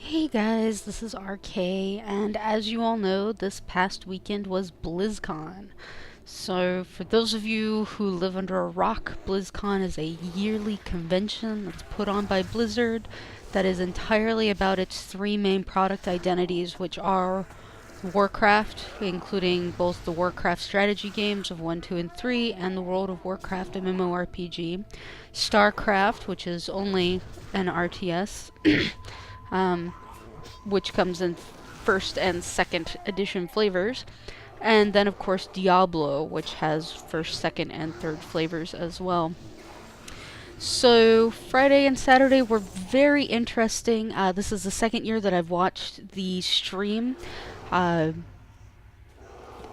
Hey guys, this is RK, and as you all know, this past weekend was BlizzCon. So, for those of you who live under a rock, BlizzCon is a yearly convention that's put on by Blizzard that is entirely about its three main product identities, which are Warcraft, including both the Warcraft strategy games of 1, 2, and 3, and the World of Warcraft MMORPG, StarCraft, which is only an RTS, um, which comes in first and second edition flavors. And then, of course, Diablo, which has first, second, and third flavors as well. So, Friday and Saturday were very interesting. This is the second year that I've watched the stream. Uh,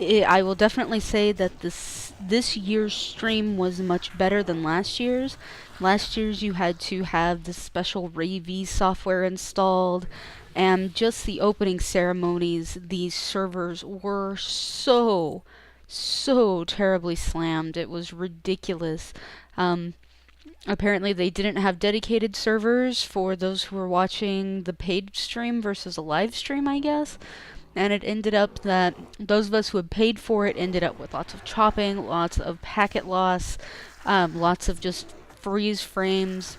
I will definitely say that this year's stream was much better than last year's. Last year's you had to have the special RayV software installed, and just the opening ceremonies, these servers were so terribly slammed. It was ridiculous. Apparently they didn't have dedicated servers for those who were watching the paid stream versus a live stream, I guess. And it ended up that those of us who had paid for it ended up with lots of chopping, lots of packet loss, lots of just freeze frames.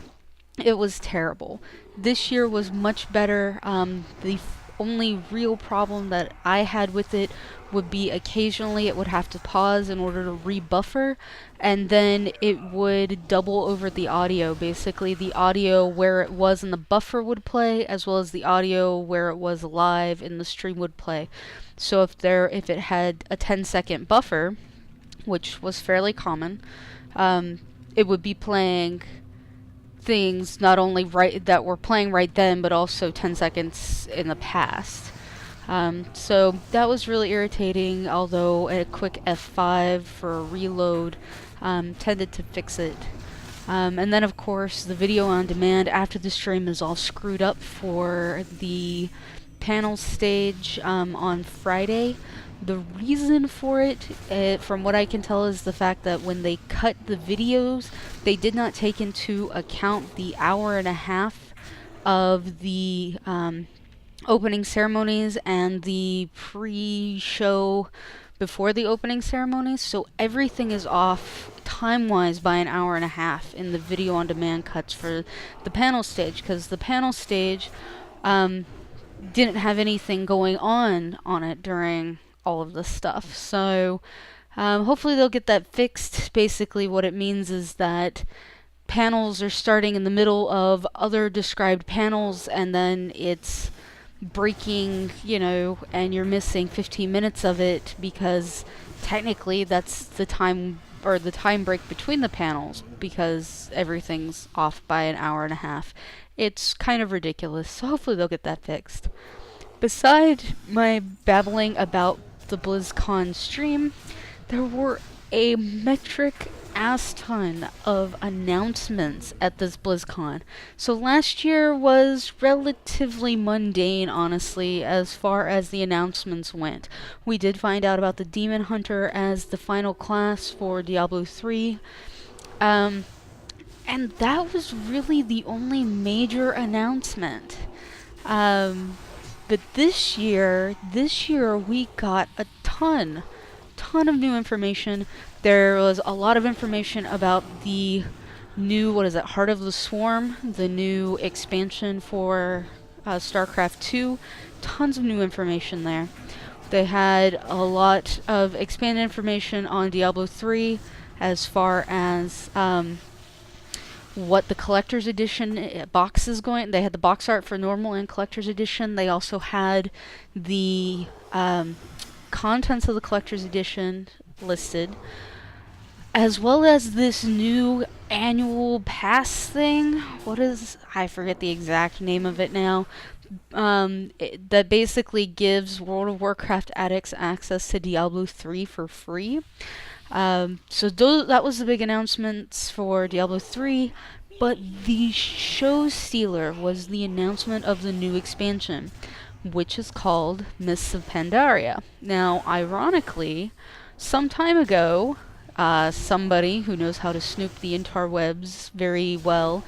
It was terrible. This year was much better. The only real problem that I had with it would be occasionally it would have to pause in order to rebuffer, and then it would double over the audio. Basically, the audio where it was in the buffer would play, as well as the audio where it was live in the stream would play. So if it had a 10-second buffer, which was fairly common, it would be playing things not only right that were playing right then, but also 10 seconds in the past. So that was really irritating, although a quick F5 for a reload tended to fix it. And then, of course, the video on demand after the stream is all screwed up for the panel stage on Friday. The reason for it, from what I can tell, is the fact that when they cut the videos, they did not take into account the hour and a half of the opening ceremonies and the pre-show before the opening ceremonies. So everything is off time-wise by an hour and a half in the video on demand cuts for the panel stage, because the panel stage didn't have anything going on it during all of this stuff. So hopefully they'll get that fixed. Basically what it means is that panels are starting in the middle of other described panels, and then it's breaking, and you're missing 15 minutes of it, because technically that's the time, or the time break between the panels, because everything's off by an hour and a half. It's kind of ridiculous, so hopefully they'll get that fixed. Beside my babbling about the BlizzCon stream, there were a metric ass ton of announcements at this BlizzCon. So last year was relatively mundane, honestly, as far as the announcements went. We did find out about the Demon Hunter as the final class for Diablo 3. And that was really the only major announcement. But this year we got a ton of new information. There was a lot of information about the new, Heart of the Swarm, the new expansion for StarCraft 2. Tons of new information there. They had a lot of expanded information on Diablo 3 as far as what the collector's edition box is going. They had the box art for normal and collector's edition. They also had the contents of the collector's edition listed, as well as this new annual pass thing. I forget the exact name of it now. That basically gives World of Warcraft addicts access to Diablo 3 for free. So that was the big announcements for Diablo 3, but the show stealer was the announcement of the new expansion, which is called Mists of Pandaria. Now, ironically, some time ago, somebody who knows how to snoop the interwebs very well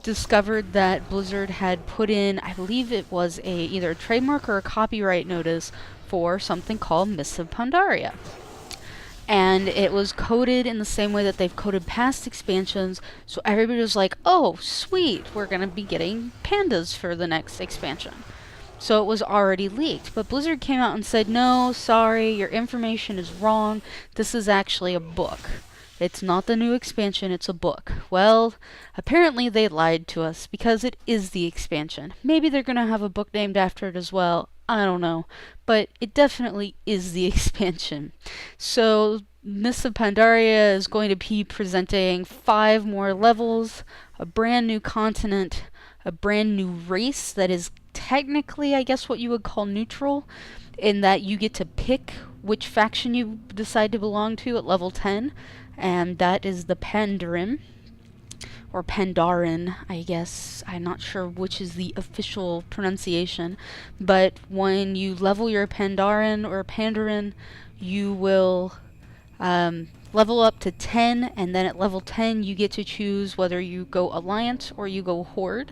discovered that Blizzard had put in, I believe it was either a trademark or a copyright notice for something called Mists of Pandaria. And it was coded in the same way that they've coded past expansions, so everybody was like, oh, sweet, we're going to be getting pandas for the next expansion. So it was already leaked, but Blizzard came out and said, no, sorry, your information is wrong, this is actually a book. It's not the new expansion, it's a book. Well, apparently they lied to us, because it is the expansion. Maybe they're going to have a book named after it as well. I don't know, but it definitely is the expansion. So Mists of Pandaria is going to be presenting 5 more levels, a brand new continent, a brand new race that is technically, I guess, what you would call neutral, in that you get to pick which faction you decide to belong to at level 10, and that is the Pandarin. Or Pandaren, I guess. I'm not sure which is the official pronunciation. But when you level your Pandaren or Pandaren, you will level up to 10, and then at level 10 you get to choose whether you go Alliance or you go Horde.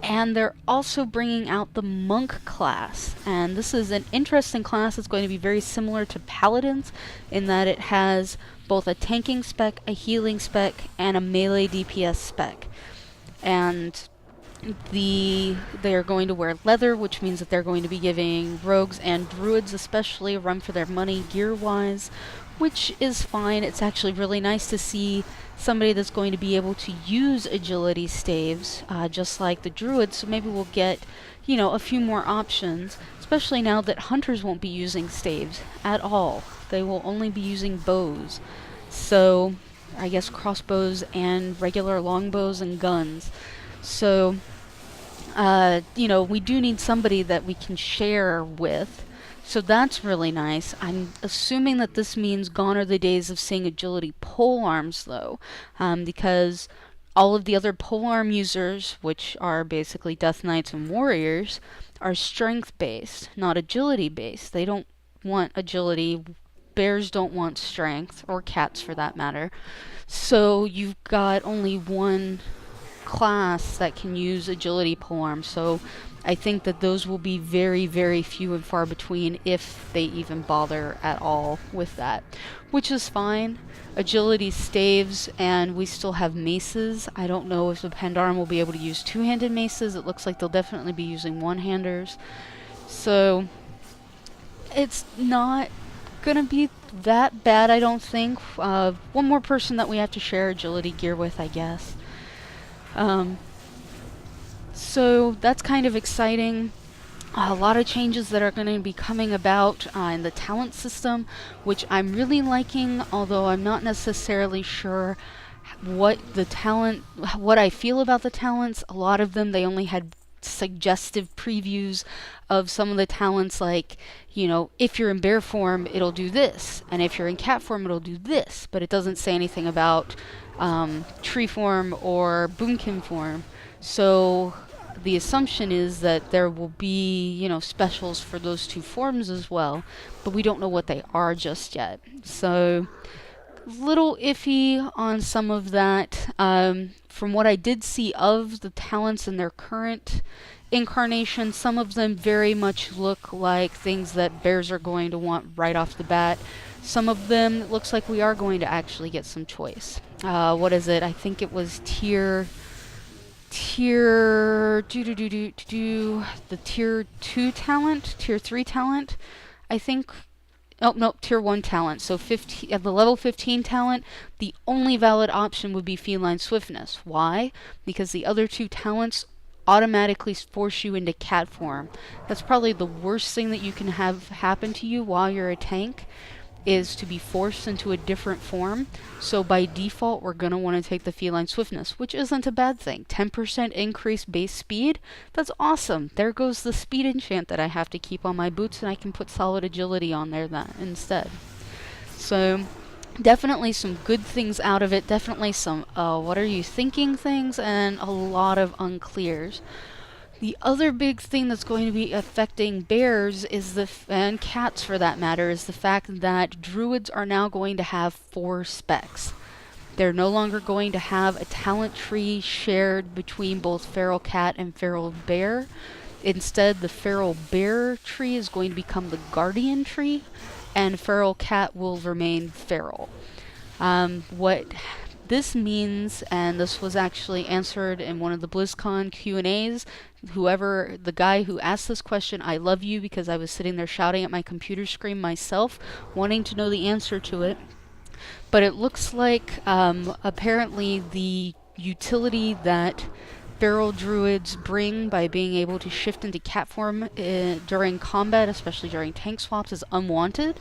And they're also bringing out the Monk class, and this is an interesting class. It's going to be very similar to Paladins in that it has both a tanking spec, a healing spec, and a melee DPS spec. And they're going to wear leather, which means that they're going to be giving rogues and druids especially a run for their money gear-wise, which is fine. It's actually really nice to see somebody that's going to be able to use agility staves, just like the druids, so maybe we'll get, a few more options, especially now that hunters won't be using staves at all. They will only be using bows. So, I guess crossbows and regular longbows and guns. So, we do need somebody that we can share with. So that's really nice. I'm assuming that this means gone are the days of seeing agility polearms, though, because all of the other polearm users, which are basically Death Knights and Warriors, are strength-based, not agility-based. They don't want agility. Bears don't want strength, or cats for that matter. So you've got only one class that can use agility polearm, so I think that those will be very, very few and far between, if they even bother at all with that, which is fine. Agility staves, and we still have maces. I don't know if the Pandaren will be able to use two-handed maces. It looks like they'll definitely be using one-handers. So it's not gonna be that bad, I don't think. One more person that we have to share agility gear with, I guess. So that's kind of exciting. A lot of changes that are going to be coming about in the talent system, which I'm really liking, although I'm not necessarily sure what I feel about the talents. A lot of them, they only had suggestive previews of some of the talents, like, if you're in bear form, it'll do this, and if you're in cat form, it'll do this, but it doesn't say anything about tree form or boomkin form. So the assumption is that there will be, specials for those two forms as well, but we don't know what they are just yet. So, little iffy on some of that. From what I did see of the talents in their current incarnation, some of them very much look like things that bears are going to want right off the bat. Some of them, it looks like we are going to actually get some choice. What is it? I think it was the tier 2 talent, tier 3 talent, I think. Oh, no, tier 1 talent. So at the level 15 talent, the only valid option would be feline swiftness. Why? Because the other two talents automatically force you into cat form. That's probably the worst thing that you can have happen to you while you're a tank, is to be forced into a different form. So by default, we're going to want to take the feline swiftness, which isn't a bad thing. 10% increase base speed, that's awesome. There goes the speed enchant that I have to keep on my boots, and I can put solid agility on there instead. So definitely some good things out of it. Definitely some what are you thinking things, and a lot of unclears. The other big thing that's going to be affecting bears and cats for that matter, is the fact that druids are now going to have 4 specs. They're no longer going to have a talent tree shared between both feral cat and feral bear. Instead, the feral bear tree is going to become the guardian tree, and feral cat will remain feral. What this means, and this was actually answered in one of the BlizzCon Q&As, the guy who asked this question, I love you, because I was sitting there shouting at my computer screen myself, wanting to know the answer to it. But it looks like apparently the utility that feral druids bring by being able to shift into cat form during combat, especially during tank swaps, is unwanted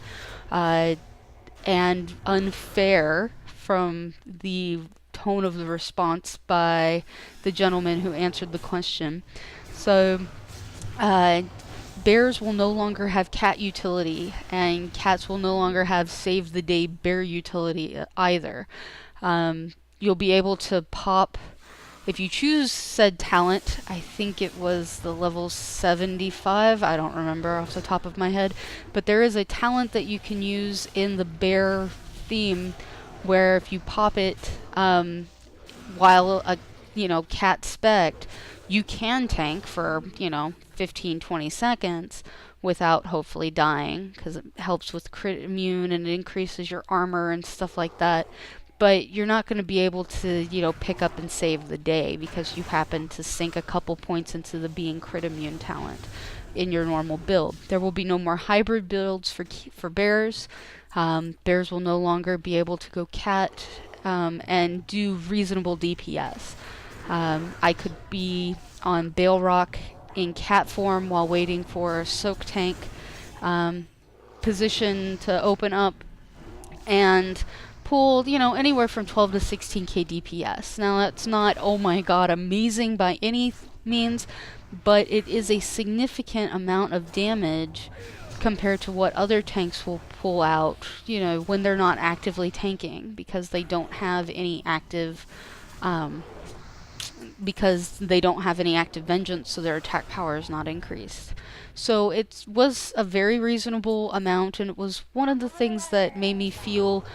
and unfair from the tone of the response by the gentleman who answered the question. So bears will no longer have cat utility, and cats will no longer have save the day bear utility either. You'll be able to pop, if you choose said talent, I think it was the level 75, I don't remember off the top of my head, but there is a talent that you can use in the bear theme where if you pop it while a cat spect, you can tank for 15-20 seconds without hopefully dying, because it helps with crit immune and it increases your armor and stuff like that. But you're not going to be able to pick up and save the day because you happen to sink a couple points into the being crit immune talent in your normal build. There will be no more hybrid builds for bears. Bears will no longer be able to go cat and do reasonable DPS. I could be on Bale Rock in cat form while waiting for a soak tank position to open up and pull, anywhere from 12 to 16k DPS. Now that's not, oh my god, amazing by any means, but it is a significant amount of damage compared to what other tanks will pull out, when they're not actively tanking, because they don't have any active vengeance, so their attack power is not increased. So it was a very reasonable amount, and it was one of the things that made me feel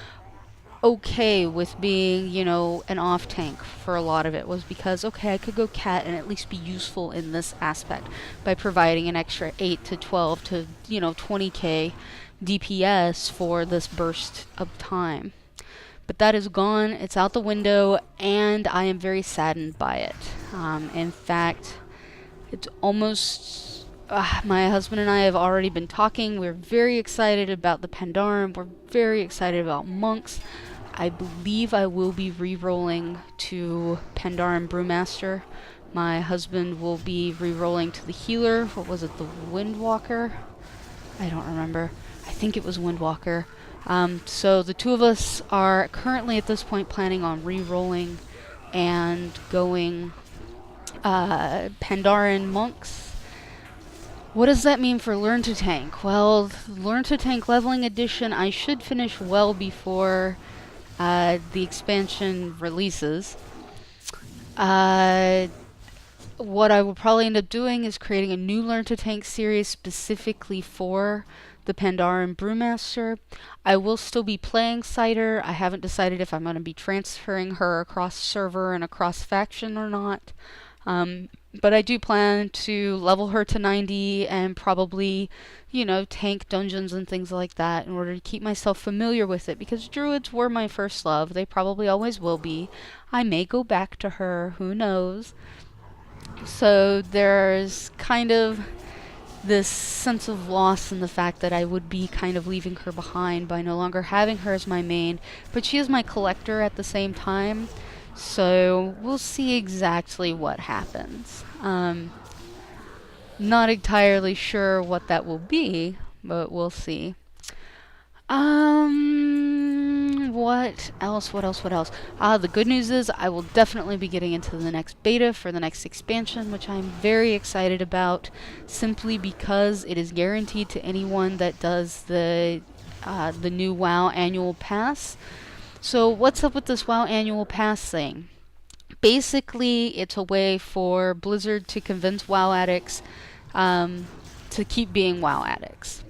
okay with being, an off tank for a lot of it, was because, okay, I could go cat and at least be useful in this aspect by providing an extra 8 to 12 to, 20k DPS for this burst of time. But that is gone, it's out the window, and I am very saddened by it. In fact, it's almost... my husband and I have already been talking. We're very excited about the Pandaren. We're very excited about monks. I believe I will be re-rolling to Pandaren Brewmaster. My husband will be re-rolling to the healer. What was it, the Windwalker? I don't remember. I think it was Windwalker. So the two of us are currently at this point planning on re-rolling and going Pandaren monks. What does that mean for Learn to Tank? Well, Learn to Tank Leveling Edition, I should finish well before the expansion releases. What I will probably end up doing is creating a new Learn to Tank series specifically for the Pandaren Brewmaster. I will still be playing Cyder. I haven't decided if I'm going to be transferring her across server and across faction or not. But I do plan to level her to 90 and probably, tank dungeons and things like that in order to keep myself familiar with it, because druids were my first love. They probably always will be. I may go back to her, who knows. So there's kind of this sense of loss in the fact that I would be kind of leaving her behind by no longer having her as my main, but she is my collector at the same time. So we'll see exactly what happens. Not entirely sure what that will be, but we'll see. What else? The good news is I will definitely be getting into the next beta for the next expansion, which I'm very excited about, simply because it is guaranteed to anyone that does the new WoW annual pass. So what's up with this WoW annual pass thing? Basically, it's a way for Blizzard to convince WoW addicts to keep being WoW addicts.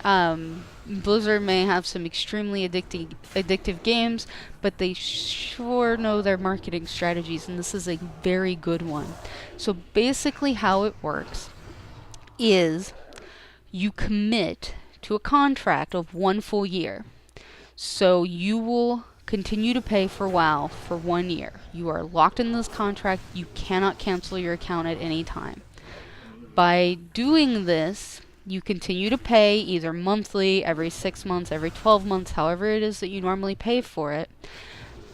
Blizzard may have some extremely addictive games, but they sure know their marketing strategies, and this is a very good one. So basically how it works is you commit to a contract of 1 full year. So you will continue to pay for WoW for 1 year. You are locked in this contract. You cannot cancel your account at any time. By doing this, you continue to pay either monthly, every 6 months, every 12 months, however it is that you normally pay for it.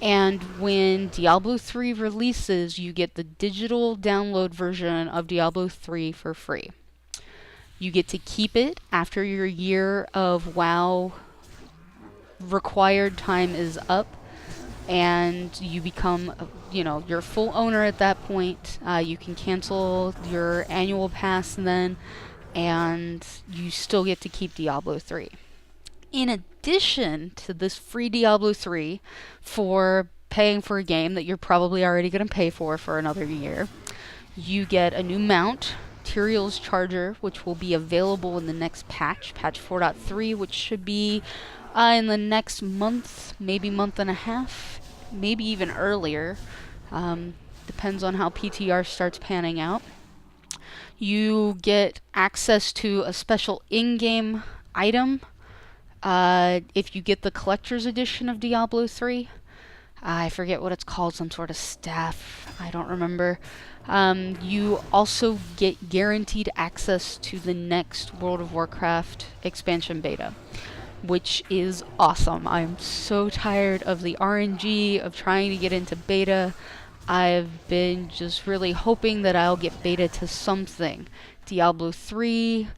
And when Diablo 3 releases, you get the digital download version of Diablo 3 for free. You get to keep it after your year of WoW required time is up, and you become, you're full owner at that point. You can cancel your annual pass then, and you still get to keep Diablo 3. In addition to this free Diablo 3 for paying for a game that you're probably already going to pay for another year, you get a new mount, Tyrael's Charger, which will be available in the next patch 4.3, which should be in the next month, maybe month and a half, maybe even earlier. Depends on how PTR starts panning out. You get access to a special in-game item if you get the collector's edition of Diablo 3. I forget what it's called, some sort of staff. I don't remember. You also get guaranteed access to the next World of Warcraft expansion beta, which is awesome. I'm so tired of the RNG, of trying to get into beta. I've been just really hoping that I'll get beta to something. Diablo 3,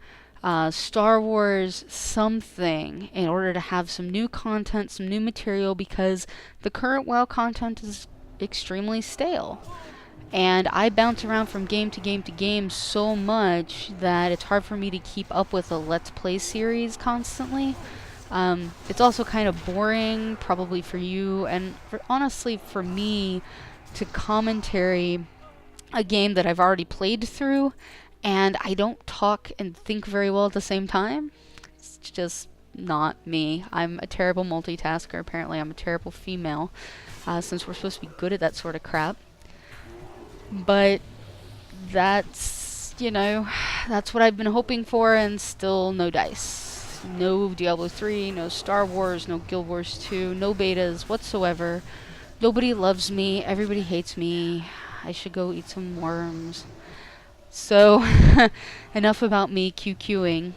Star Wars, something, in order to have some new content, some new material, because the current WoW content is extremely stale. And I bounce around from game to game to game so much that it's hard for me to keep up with a Let's Play series constantly. It's also kind of boring, probably for you, and honestly for me, to commentary a game that I've already played through, and I don't talk and think very well at the same time. It's just not me. I'm a terrible multitasker. Apparently I'm a terrible female, since we're supposed to be good at that sort of crap. But that's, that's what I've been hoping for, and still no dice. No Diablo 3, no Star Wars, no Guild Wars 2, no betas whatsoever. Nobody loves me, everybody hates me. I should go eat some worms. So, enough about me QQing.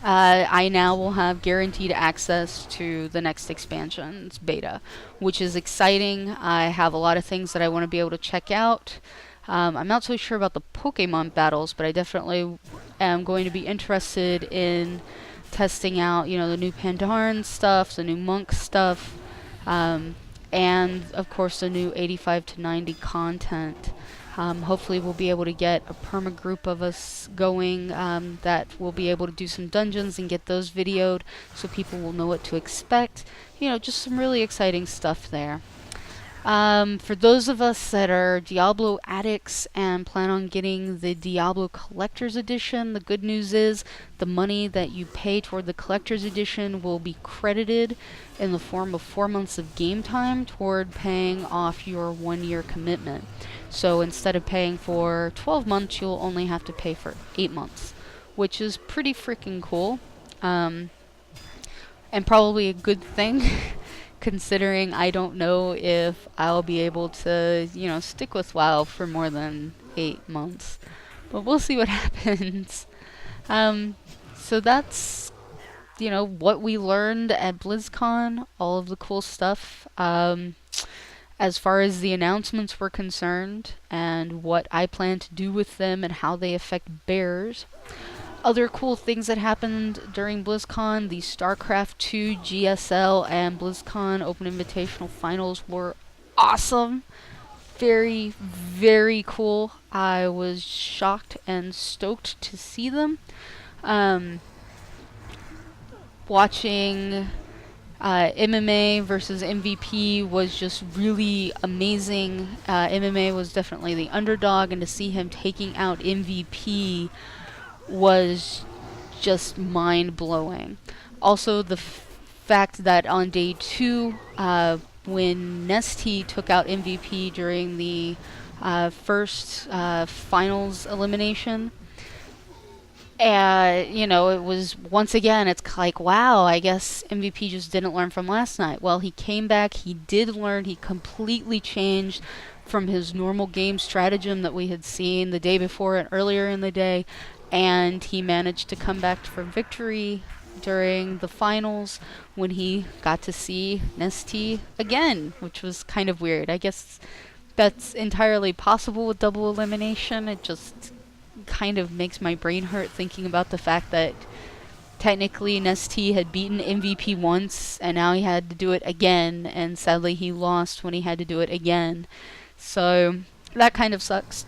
I now will have guaranteed access to the next expansion's beta, which is exciting. I have a lot of things that I want to be able to check out. I'm not so sure about the Pokemon battles, but I definitely am going to be interested in testing out, the new Pandaren stuff, the new Monk stuff, and of course the new 85 to 90 content. Hopefully we'll be able to get a perma group of us going that will be able to do some dungeons and get those videoed so people will know what to expect. Just some really exciting stuff there. For those of us that are Diablo addicts and plan on getting the Diablo Collector's Edition, the good news is the money that you pay toward the Collector's Edition will be credited in the form of 4 months of game time toward paying off your 1-year commitment. So instead of paying for 12 months, you'll only have to pay for 8 months, which is pretty freaking cool, and probably a good thing. Considering I don't know if I'll be able to, stick with WoW for more than 8 months. But we'll see what happens. So that's, what we learned at BlizzCon, all of the cool stuff. As far as the announcements were concerned, and what I plan to do with them and how they affect bears. Other cool things that happened during BlizzCon, the StarCraft 2 GSL and BlizzCon Open Invitational Finals were awesome. Very, very cool. I was shocked and stoked to see them. Watching MMA versus MVP was just really amazing. MMA was definitely the underdog, and to see him taking out MVP was just mind-blowing. Also, the fact that on day 2, when Nesty took out MVP during the first finals elimination, you know, it was, once again, it's like, wow, I guess MVP just didn't learn from last night. Well, he came back, he did learn, he completely changed from his normal game stratagem that we had seen the day before and earlier in the day, and he managed to come back for victory during the finals when he got to see Nesty again, which was kind of weird. I guess that's entirely possible with double elimination. It just kind of makes my brain hurt thinking about the fact that technically Nesty had beaten MVP once and now he had to do it again, and sadly he lost when he had to do it again. So that kind of sucks.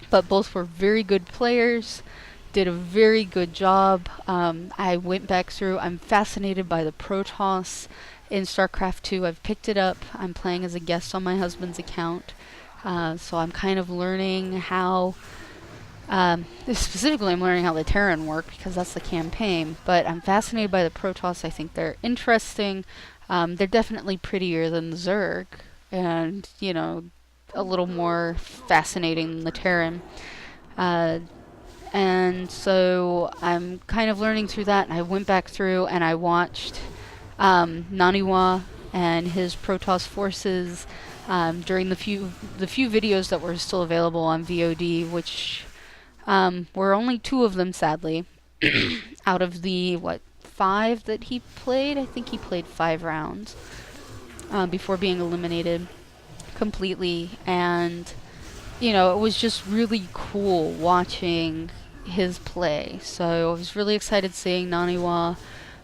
But both were very good players, did a very good job. I went back through. I'm fascinated by the Protoss in StarCraft 2. I've picked it up. I'm playing as a guest on my husband's account. So I'm kind of learning how, specifically I'm learning how the Terran work because that's the campaign. But I'm fascinated by the Protoss. I think they're interesting. They're definitely prettier than the Zerg, and, you know, a little more fascinating than the Terran. And so I'm kind of learning through that, and I went back through and I watched Naniwa and his Protoss forces during the few videos that were still available on VOD, which were only 2 of them, sadly, out of the 5 that he played. I think he played 5 rounds before being eliminated completely, and you know, it was just really cool watching his play. So I was really excited seeing Naniwa.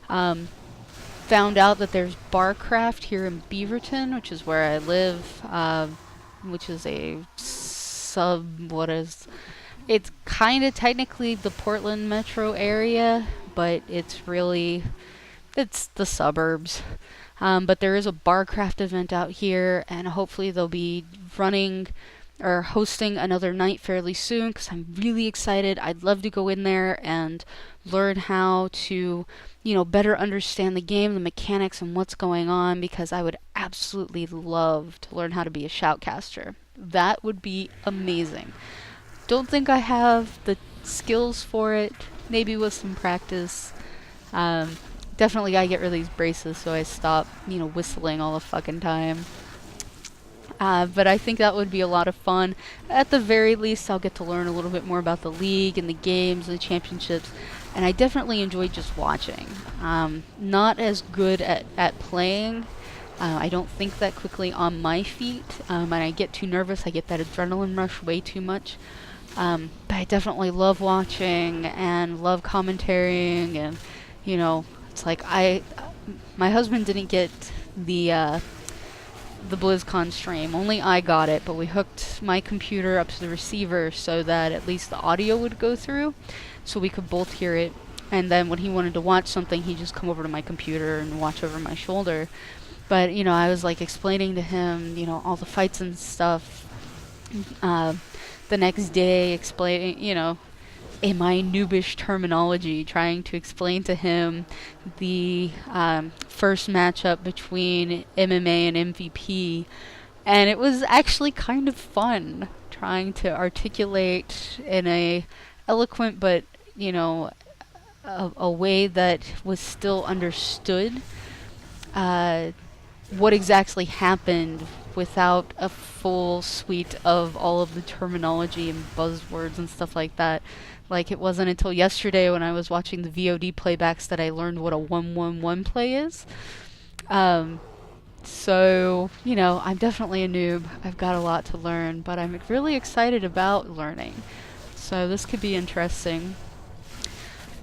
Found out that there's Barcraft here in Beaverton, which is where I live, which is a it's kind of technically the Portland metro area, but it's the suburbs. But there is a Barcraft event out here, and hopefully they'll be running or hosting another night fairly soon, because I'm really excited. I'd love to go in there and learn how to, you know, better understand the game, the mechanics, and what's going on, because I would absolutely love to learn how to be a shoutcaster. That would be amazing. Don't think I have the skills for it. Maybe with some practice. Definitely gotta get rid of these braces so I stop, you know, whistling all the fucking time. But I think that would be a lot of fun. At the very least, I'll get to learn a little bit more about the league and the games and the championships. And I definitely enjoy just watching. Not as good at playing. I don't think that quickly on my feet. And I get too nervous. I get that adrenaline rush way too much. But I definitely love watching and love commentarying. And, you know, it's like my husband didn't get the BlizzCon stream. Only I got it, but we hooked my computer up to the receiver so that at least the audio would go through, so we could both hear it. And then when he wanted to watch something, he'd just come over to my computer and watch over my shoulder. But, you know, I was like explaining to him, you know, all the fights and stuff. The next day, explaining, you know, in my noobish terminology, trying to explain to him the first matchup between MMA and MVP. And it was actually kind of fun trying to articulate in a eloquent but, you know, a way that was still understood what exactly happened without a full suite of all of the terminology and buzzwords and stuff like that. Like, it wasn't until yesterday when I was watching the VOD playbacks that I learned what a 1-1-1 play is. So, you know, I'm definitely a noob. I've got a lot to learn, but I'm really excited about learning. So this could be interesting.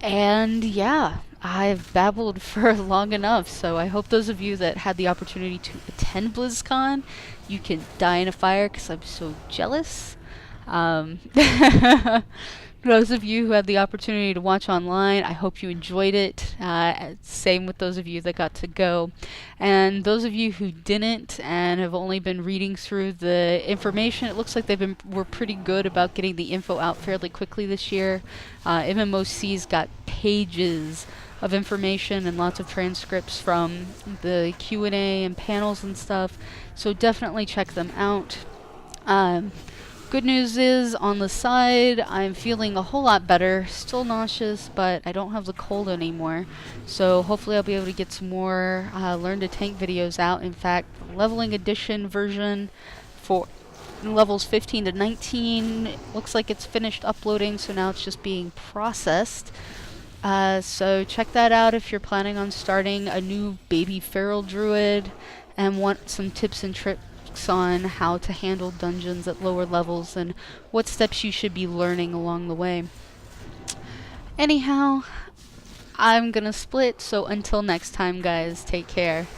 And yeah, I've babbled for long enough, so I hope those of you that had the opportunity to attend BlizzCon, you can die in a fire, because I'm so jealous. Those of you who had the opportunity to watch online, I hope you enjoyed it. Same with those of you that got to go. And those of you who didn't and have only been reading through the information, it looks like were pretty good about getting the info out fairly quickly this year. MMOC's got pages of information and lots of transcripts from the Q&A and panels and stuff, so definitely check them out. Good news is, on the side, I'm feeling a whole lot better. Still nauseous, but I don't have the cold anymore. So hopefully I'll be able to get some more Learn to Tank videos out. In fact, the Leveling Edition version for levels 15 to 19 looks like it's finished uploading, so now it's just being processed. So check that out if you're planning on starting a new baby feral druid and want some tips and tricks on how to handle dungeons at lower levels and what steps you should be learning along the way. Anyhow, I'm gonna split, so until next time, guys, take care.